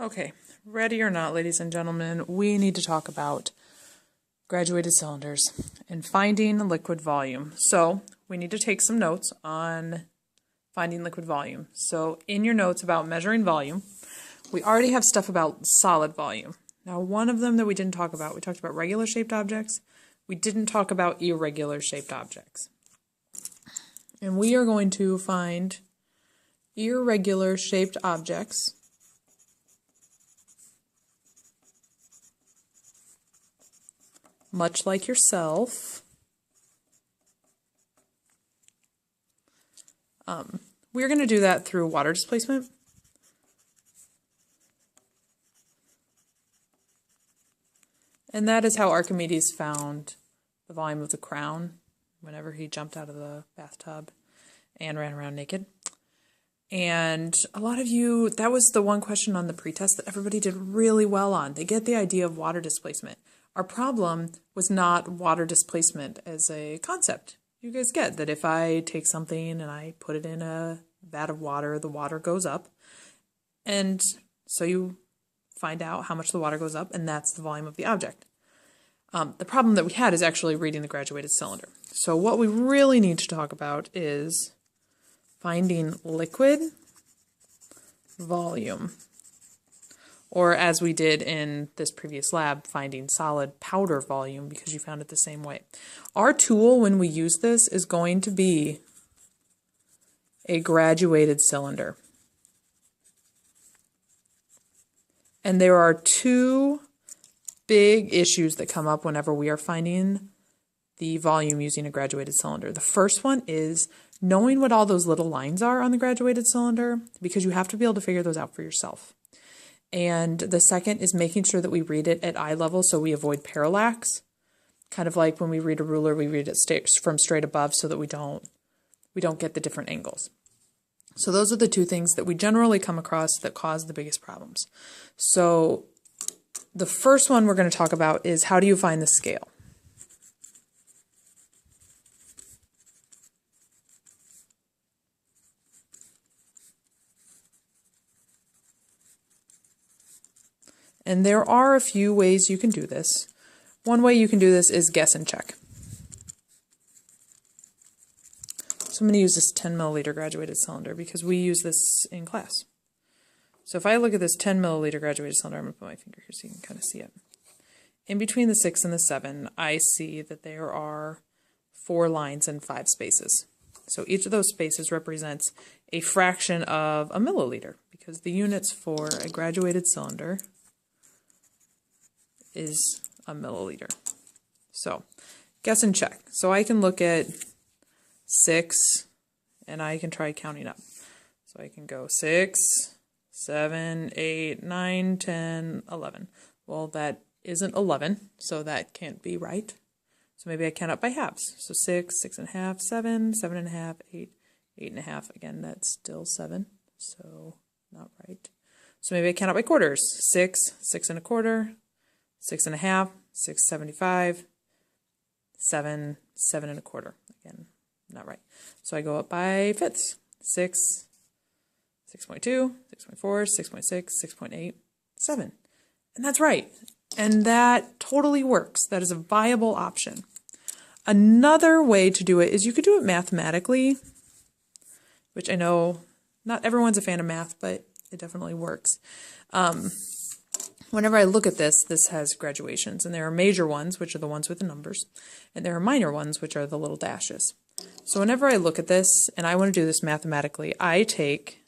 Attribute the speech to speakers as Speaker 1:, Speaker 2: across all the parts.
Speaker 1: Okay, ready or not, ladies and gentlemen, we need to talk about graduated cylinders and finding liquid volume. So we need to take some notes on finding liquid volume. So in your notes about measuring volume, we already have stuff about solid volume. Now, one of them that we didn't talk about, we talked about regular shaped objects. We didn't talk about irregular shaped objects. And we are going to find irregular shaped objects much like yourself. We're going to do that through water displacement. And that is how Archimedes found the volume of the crown whenever he jumped out of the bathtub and ran around naked. And a lot of you, that was the one question on the pretest that everybody did really well on. They get the idea of water displacement. Our problem was not water displacement as a concept. You guys get that if I take something and I put it in a vat of water, the water goes up. And so you find out how much the water goes up, and that's the volume of the object. The problem that we had is actually reading the graduated cylinder. So what we really need to talk about is finding liquid volume, or as we did in this previous lab, finding solid powder volume, because you found it the same way. Our tool when we use this is going to be a graduated cylinder. And there are two big issues that come up whenever we are finding the volume using a graduated cylinder. The first one is knowing what all those little lines are on the graduated cylinder, because you have to be able to figure those out for yourself. And the second is making sure that we read it at eye level so we avoid parallax. Kind of like when we read a ruler, we read it from straight above so that we don't get the different angles. So those are the two things that we generally come across that cause the biggest problems. So the first one we're going to talk about is how do you find the scale? And there are a few ways you can do this. One way you can do this is guess and check. So I'm going to use this 10 milliliter graduated cylinder because we use this in class. So if I look at this 10 milliliter graduated cylinder, I'm going to put my finger here so you can kind of see it. In between the 6 and the 7, I see that there are 4 lines and 5 spaces. So each of those spaces represents a fraction of a milliliter, because the units for a graduated cylinder is a milliliter. So guess and check. So I can look at 6 and I can try counting up. So I can go 6, 7, 8, 9, 10, 11. Well, that isn't 11, so that can't be right. So maybe I count up by halves. So 6, 6 and a half, 7, 7 and a half, 8, 8 and a half. Again, that's still 7, so not right. So maybe I count up by quarters. 6, 6 and a quarter, 6 and a half, 6.75, 7, 7 and a quarter. Again, not right. So I go up by fifths. 6, 6.2, 6.4, 6.6, 6.8, 7. And that's right. And that totally works. That is a viable option. Another way to do it is you could do it mathematically, which I know not everyone's a fan of math, but it definitely works. Whenever I look at this, this has graduations, and there are major ones, which are the ones with the numbers, and there are minor ones, which are the little dashes. So whenever I look at this, and I want to do this mathematically, I take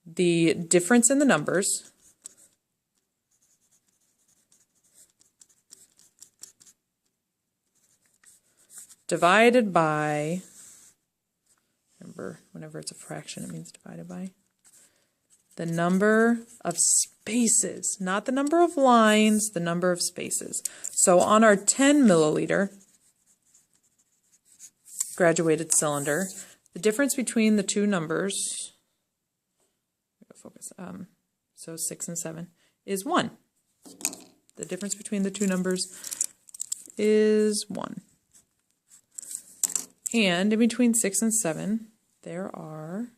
Speaker 1: the difference in the numbers divided by, remember, whenever it's a fraction, it means divided by the number of spaces, not the number of lines, the number of spaces. So on our 10 milliliter graduated cylinder, the difference between the two numbers, so 6 and 7, is 1. The difference between the two numbers is 1. And in between 6 and 7, there are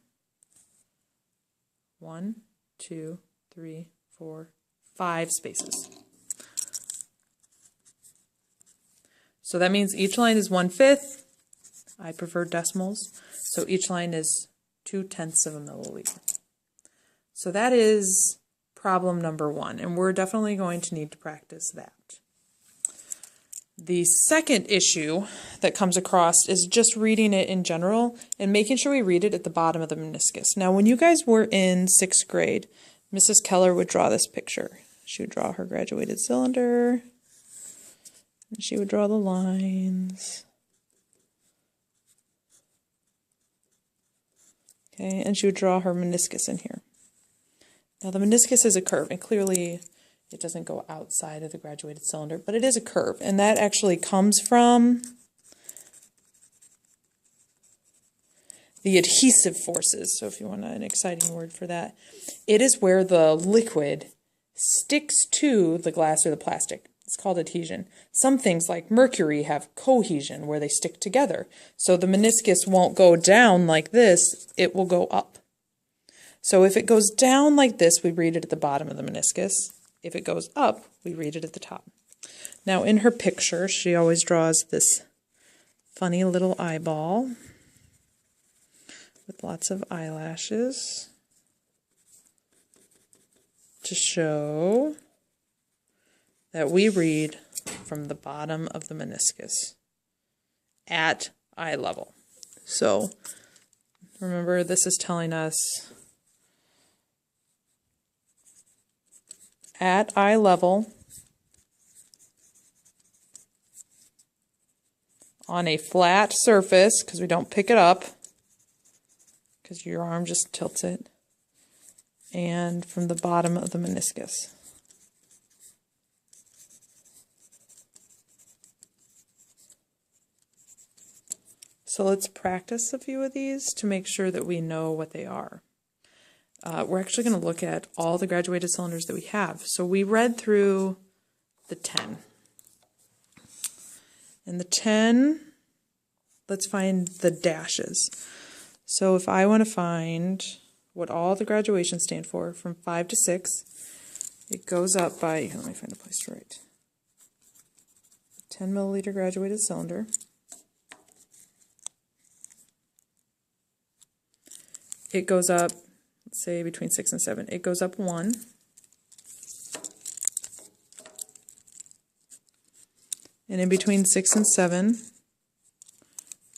Speaker 1: 1, 2, 3, 4, 5 spaces. So that means each line is 1/5. I prefer decimals. So each line is 2/10 of a milliliter. So that is problem number 1, and we're definitely going to need to practice that. The second issue that comes across is just reading it in general and making sure we read it at the bottom of the meniscus. Now, when you guys were in 6th grade, Mrs. Keller would draw this picture. She would draw her graduated cylinder, and she would draw the lines. Okay, and she would draw her meniscus in here. Now, the meniscus is a curve, and clearly it doesn't go outside of the graduated cylinder, but it is a curve, and that actually comes from the adhesive forces. So if you want an exciting word for that, it is where the liquid sticks to the glass or the plastic. It's called adhesion. Some things like mercury have cohesion where they stick together. So the meniscus won't go down like this, it will go up. So if it goes down like this, we read it at the bottom of the meniscus. If it goes up, we read it at the top. Now in her picture, she always draws this funny little eyeball with lots of eyelashes to show that we read from the bottom of the meniscus at eye level. So remember, this is telling us at eye level on a flat surface, because we don't pick it up, because your arm just tilts it, and from the bottom of the meniscus. So let's practice a few of these to make sure that we know what they are. We're actually going to look at all the graduated cylinders that we have. So we read through the 10. And the 10, let's find the dashes. So if I want to find what all the graduations stand for, from 5 to 6, it goes up by, let me find a place to write, 10 milliliter graduated cylinder. It goes up, let's say between 6 and 7, it goes up 1. And in between 6 and 7,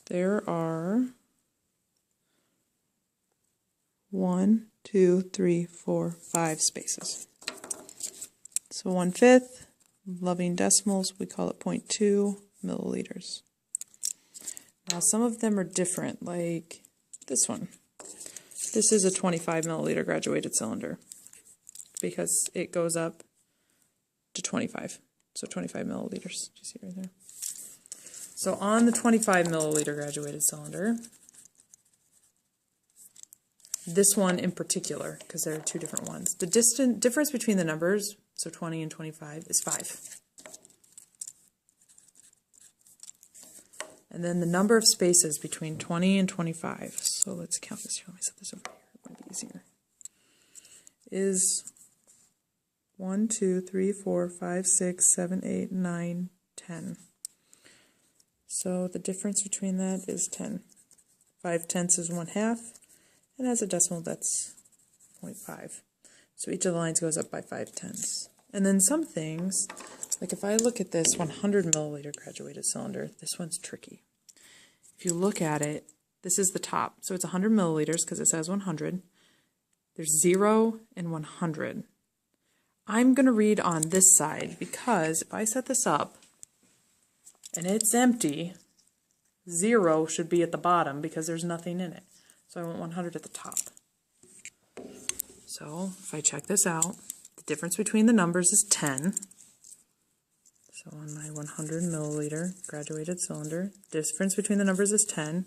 Speaker 1: there are 1, 2, 3, 4, 5 spaces. So 1/5, loving decimals, we call it 0.2 milliliters. Now some of them are different, like this one. This is a 25 milliliter graduated cylinder because it goes up to 25. So 25 milliliters. Do you see right there? So on the 25 milliliter graduated cylinder, this one in particular, because there are two different ones, the difference between the numbers, so 20 and 25, is 5. And then the number of spaces between 20 and 25, so let's count this here. Let me set this over here. It might be easier. Is 1, 2, 3, 4, 5, 6, 7, 8, 9, 10. So the difference between that is 10. 5/10 is 1/2, and as a decimal, that's 0.5. So each of the lines goes up by 5/10. And then some things, like if I look at this 100 milliliter graduated cylinder, this one's tricky. If you look at it, this is the top. So it's 100 milliliters because it says 100. There's 0 and 100. I'm going to read on this side because if I set this up and it's empty, 0 should be at the bottom because there's nothing in it. So I want 100 at the top. So if I check this out, the difference between the numbers is 10. So on my 100 milliliter graduated cylinder, the difference between the numbers is 10.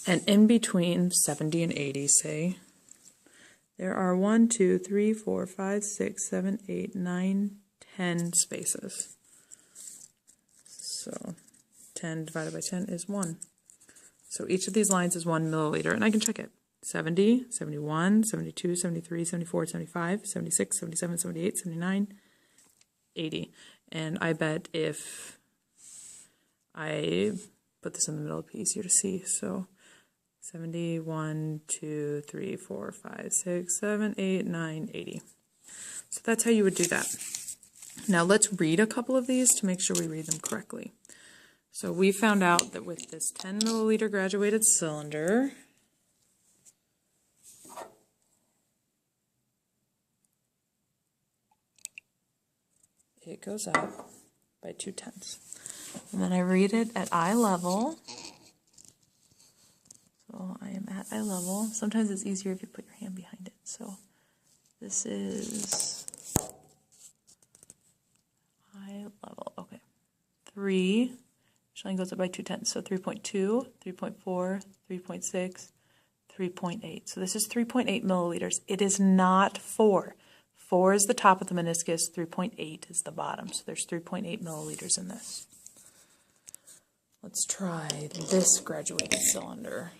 Speaker 1: And in between 70 and 80, say, there are 1, 2, 3, 4, 5, 6, 7, 8, 9, 10 spaces. So 10 divided by 10 is 1. So each of these lines is 1 milliliter, and I can check it. 70, 71, 72, 73, 74, 75, 76, 77, 78, 79, 80. And I bet if I put this in the middle, it'd be easier to see. So 71, 2, 3, 4, 5, 6, 7, 8, 9, 80. So that's how you would do that. Now let's read a couple of these to make sure we read them correctly. So we found out that with this 10 milliliter graduated cylinder, it goes up by 2/10. And then I read it at eye level. So I am at eye level. Sometimes it's easier if you put your hand behind it. So this is eye level. Okay. 3. Shine goes up by 2/10. So 3.2, 3.4, 3.6, 3.8. So this is 3.8 milliliters. It is not 4. 4 is the top of the meniscus, 3.8 is the bottom. So there's 3.8 milliliters in this. Let's try this graduated cylinder.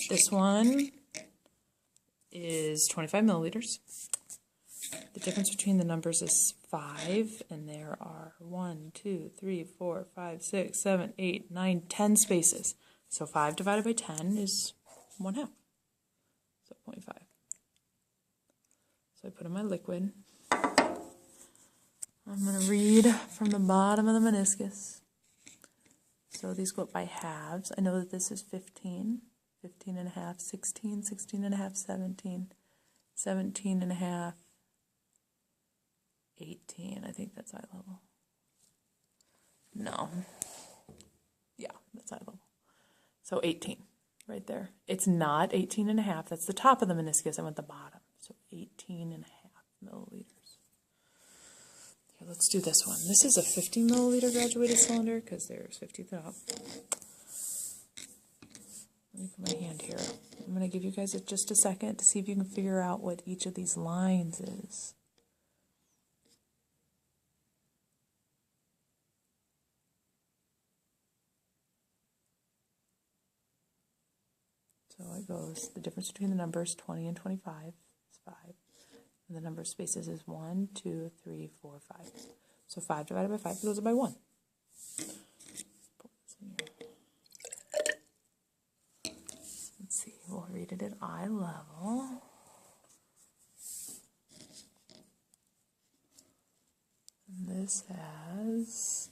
Speaker 1: This one is 25 milliliters. The difference between the numbers is 5, and there are 1, 2, 3, 4, 5, 6, 7, 8, 9, 10 spaces. So 5 divided by 10 is 1/2. So 0.5. So I put in my liquid. I'm going to read from the bottom of the meniscus. So these go up by halves. I know that this is 15, 15 and a half, 16, 16 and a half, 17, 17 and a half, 18. I think that's eye level. No. Yeah, that's eye level. So 18 right there. It's not 18 and a half. That's the top of the meniscus. I went the bottom. So 18 and a half milliliters. Here, let's do this one. This is a 50 milliliter graduated cylinder because there's 50 up. Let me put my hand here. I'm going to give you guys just a second to see if you can figure out what each of these lines is. So it goes, the difference between the numbers 20 and 25 is 5. And the number of spaces is 1, 2, 3, 4, 5. So 5 divided by 5 goes by 1. Let's see, we'll read it at eye level. And this has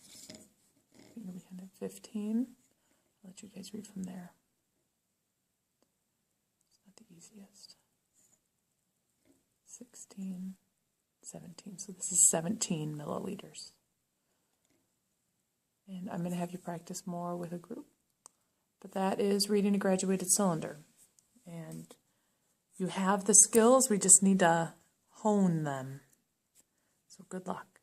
Speaker 1: 15. I'll let you guys read from there. It's not the easiest. 16, 17. So this is 17 milliliters. And I'm going to have you practice more with a group. But that is reading a graduated cylinder. And you have the skills, we just need to hone them. So good luck.